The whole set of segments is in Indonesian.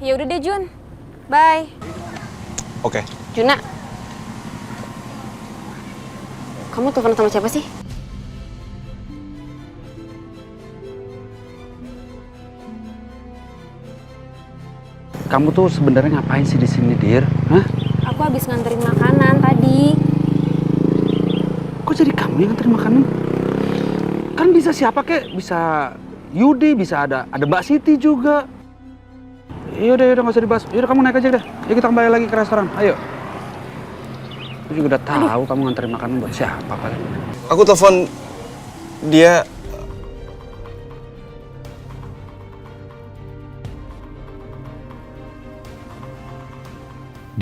Ya udah deh Jun, bye. Oke. Juna, kamu telepon sama siapa sih? Kamu tuh sebenarnya ngapain sih di sini, Dir? Hah? Aku habis nganterin makanan tadi. Kok jadi kamu yang nganterin makanan? Kan bisa siapa kek? Bisa Yudi, bisa ada Mbak Siti juga. Yaudah nggak usah dibahas. Yaudah kamu naik aja deh. Yuk kita kembali lagi ke restoran. Ayo. Aku juga udah tahu kamu nganterin makanan buat siapa paling. Aku telepon dia.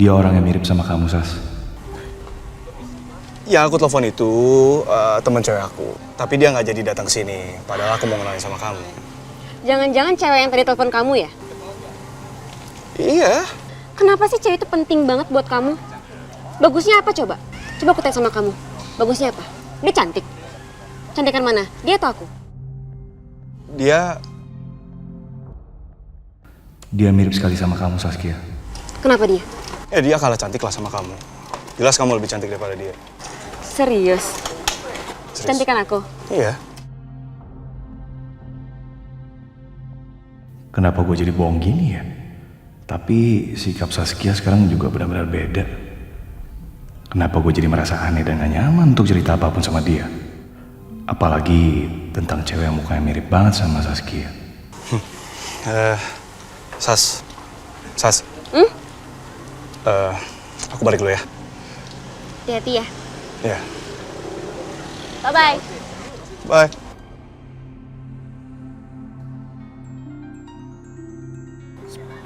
Dia orang yang mirip sama kamu, Sas. Yang aku telepon itu teman cewek aku. Tapi dia nggak jadi datang ke sini. Padahal aku mau kenalin sama kamu. Jangan-jangan cewek yang tadi telepon kamu ya? Iya. Kenapa sih cewek itu penting banget buat kamu? Bagusnya apa coba? Coba aku tanya sama kamu. Bagusnya apa? Dia cantik. Cantikan mana? Dia atau aku? Dia mirip sekali sama kamu, Saskia. Kenapa dia? Ya dia kalah cantik lah sama kamu. Jelas kamu lebih cantik daripada dia. Serius? Serius. Cantikan aku? Iya. Kenapa gue jadi bohong gini ya? Tapi sikap Saskia sekarang juga benar-benar beda. Kenapa gue jadi merasa aneh dan gak nyaman untuk cerita apapun sama dia? Apalagi tentang cewek yang mukanya mirip banget sama Saskia. Sas. Aku balik dulu ya. Hati-hati ya. Iya. Bye-bye. Bye.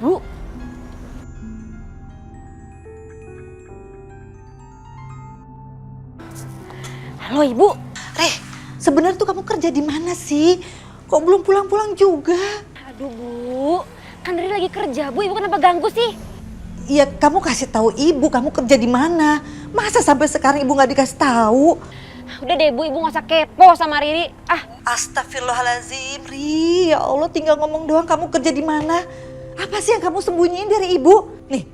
Bu. Halo Ibu. Sebenarnya tuh kamu kerja di mana sih? Kok belum pulang-pulang juga? Aduh Bu, kan Riri lagi kerja Bu. Ibu kenapa ganggu sih? Iya, kamu kasih tahu ibu kamu kerja di mana. Masa sampai sekarang ibu nggak dikasih tahu? Udah deh Bu, Ibu gak usah kepo sama Riri. Astagfirullahaladzim, Ri. Ya Allah, tinggal ngomong doang kamu kerja di mana. Apa sih yang kamu sembunyiin dari ibu? Nih,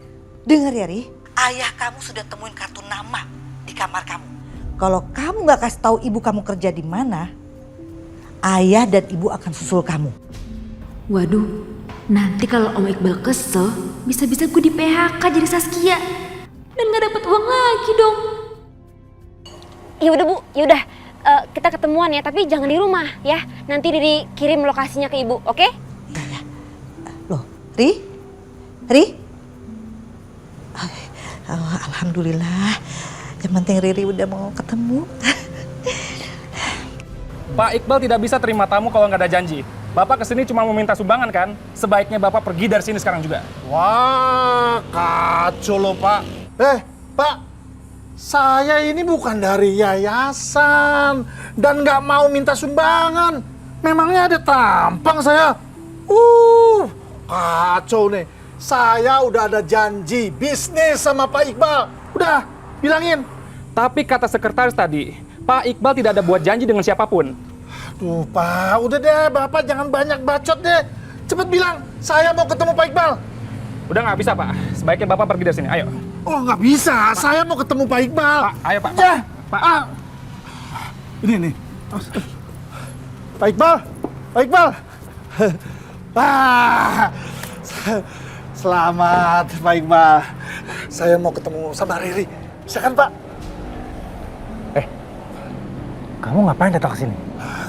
dengar ya Ri. Ayah kamu sudah temuin kartu nama di kamar kamu. Kalau kamu nggak kasih tahu ibu kamu kerja di mana, ayah dan ibu akan susul kamu. Waduh, nanti kalau Om Iqbal kesel, bisa-bisa gue di PHK jadi Saskia. Dan gak dapat uang lagi dong. Ya udah Bu, ya udah kita ketemuan ya, tapi jangan di rumah ya. Nanti Riri kirim lokasinya ke Ibu, oke? Ya. Loh, Ri? Oh, alhamdulillah. Yang penting Riri udah mau ketemu. Pak Iqbal tidak bisa terima tamu kalau nggak ada janji. Bapak kesini cuma mau minta sumbangan kan? Sebaiknya Bapak pergi dari sini sekarang juga. Wah, kacau loh Pak. Pak, saya ini bukan dari yayasan dan nggak mau minta sumbangan. Memangnya ada tampang saya? Kacau nih. Saya udah ada janji bisnis sama Pak Iqbal. Udah, bilangin. Tapi kata sekretaris tadi, Pak Iqbal tidak ada buat janji dengan siapapun. Aduh Pak, udah deh Bapak jangan banyak bacot deh. Cepet bilang, saya mau ketemu Pak Iqbal. Udah nggak bisa Pak, sebaiknya Bapak pergi dari sini, ayo. Oh nggak bisa, saya mau ketemu Pak Iqbal. Pak, ayo Pak. Ya, Pak. Ini nih. Pak Iqbal. Selamat Pak Iqbal. Saya mau ketemu sama Riri. Bisa kan Pak? Kamu ngapain datang ke sini?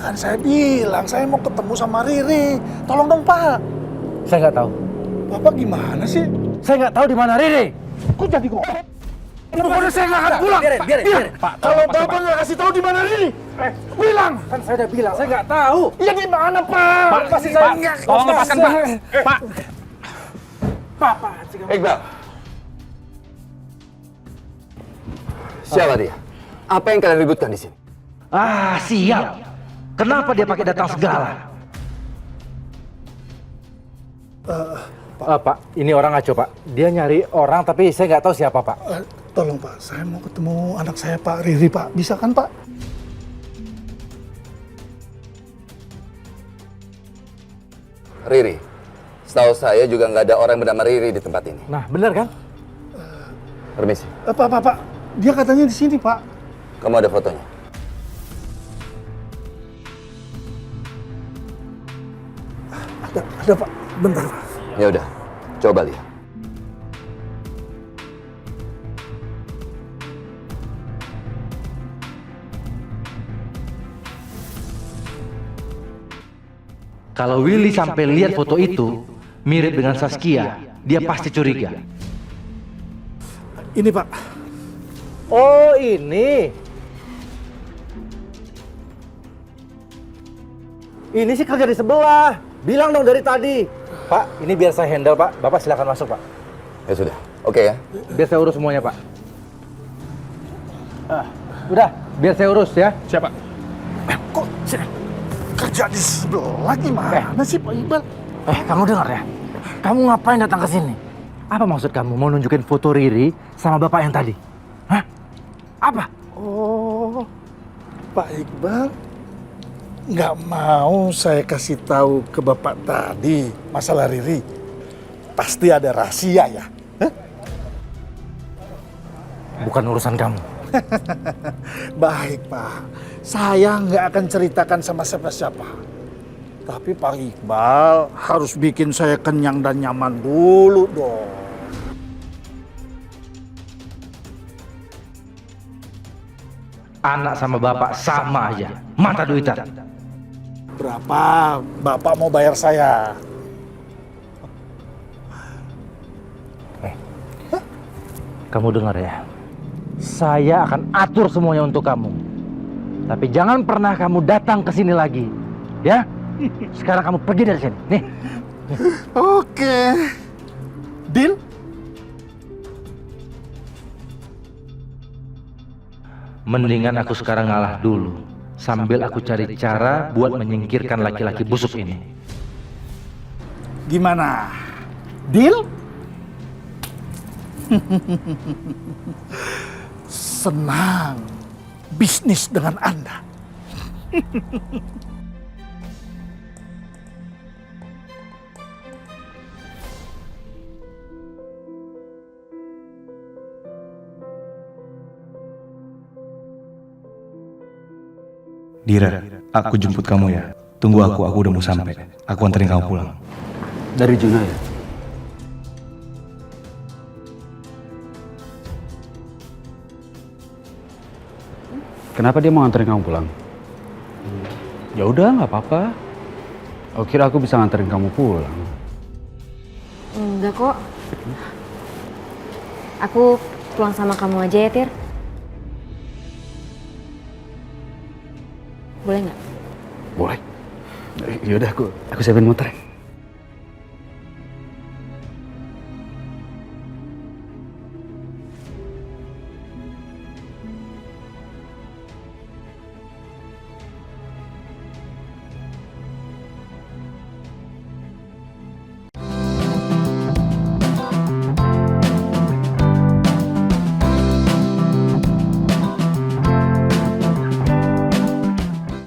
Kan saya bilang saya mau ketemu sama Riri. Tolong dong Pak. Saya nggak tahu. Bapak gimana sih? Saya nggak tahu di mana Riri. Kok jadi kok? Pokoknya saya nggak akan pulang. Biarin. Pak, Kalau Bapak nggak kasih tahu di mana Riri, bilang. Kan saya udah bilang, saya nggak tahu. Ya di mana Pak? Pak, Pasti Pak, saya nggak. tolong lepaskan Pak. Pak. Iqbal. Siapa dia? Apa yang kalian ributkan di sini? Ah, siap. Kenapa dia pakai datang segala? Pak, ini orang ngaco Pak. Dia nyari orang tapi saya nggak tahu siapa Pak. Tolong Pak, saya mau ketemu anak saya Pak Riri Pak. Bisa kan Pak? Riri, Setahu saya juga nggak ada orang bernama Riri di tempat ini. Nah, benar kan? Permisi. Pak. Dia katanya di sini, Pak. Kamu ada fotonya? Ada, Pak. Bentar, Pak. Ya udah, coba lihat. Kalau Willy sampai lihat foto itu mirip dengan Saskia, dia pasti curiga. Ini, Pak. Oh, ini. Ini sih kerja di sebelah. Bilang dong dari tadi. Pak, ini biar saya handle, Pak. Bapak silakan masuk, Pak. Ya sudah, oke ya. Biar saya urus semuanya, Pak. Udah, biar saya urus ya. Siapa? Kok kerja di sebelah gimana sih, Pak Iqbal? Kamu dengar ya? Kamu ngapain datang ke sini? Apa maksud kamu mau nunjukin foto Riri sama bapak yang tadi? Hah? Apa? Oh, Pak Iqbal nggak mau saya kasih tahu ke Bapak tadi masalah Riri. Pasti ada rahasia ya? Hah? Bukan urusan kamu. Baik, Pak. Saya nggak akan ceritakan sama siapa-siapa. Tapi Pak Iqbal harus bikin saya kenyang dan nyaman dulu dong. Anak sama bapak sama aja. Mata duitan. Berapa Bapak mau bayar saya? Kamu dengar ya? Saya akan atur semuanya untuk kamu. Tapi jangan pernah kamu datang ke sini lagi. Ya? Sekarang kamu pergi dari sini. Nih. Oke. Deal? Mendingan aku sekarang ngalah dulu. Sambil aku cari cara buat menyingkirkan laki-laki busuk ini. Gimana? Deal? Senang bisnis dengan Anda. Dira, aku jemput kamu ya. Tunggu aku udah mau sampai. Aku anterin kamu pulang. Dari Juna ya? Kenapa dia mau nganterin kamu pulang? Ya udah, nggak apa-apa. Oh, kira aku bisa nganterin kamu pulang. Enggak kok. Aku pulang sama kamu aja ya, Tir. Boleh nggak? Boleh. Yaudah, aku siapin motor.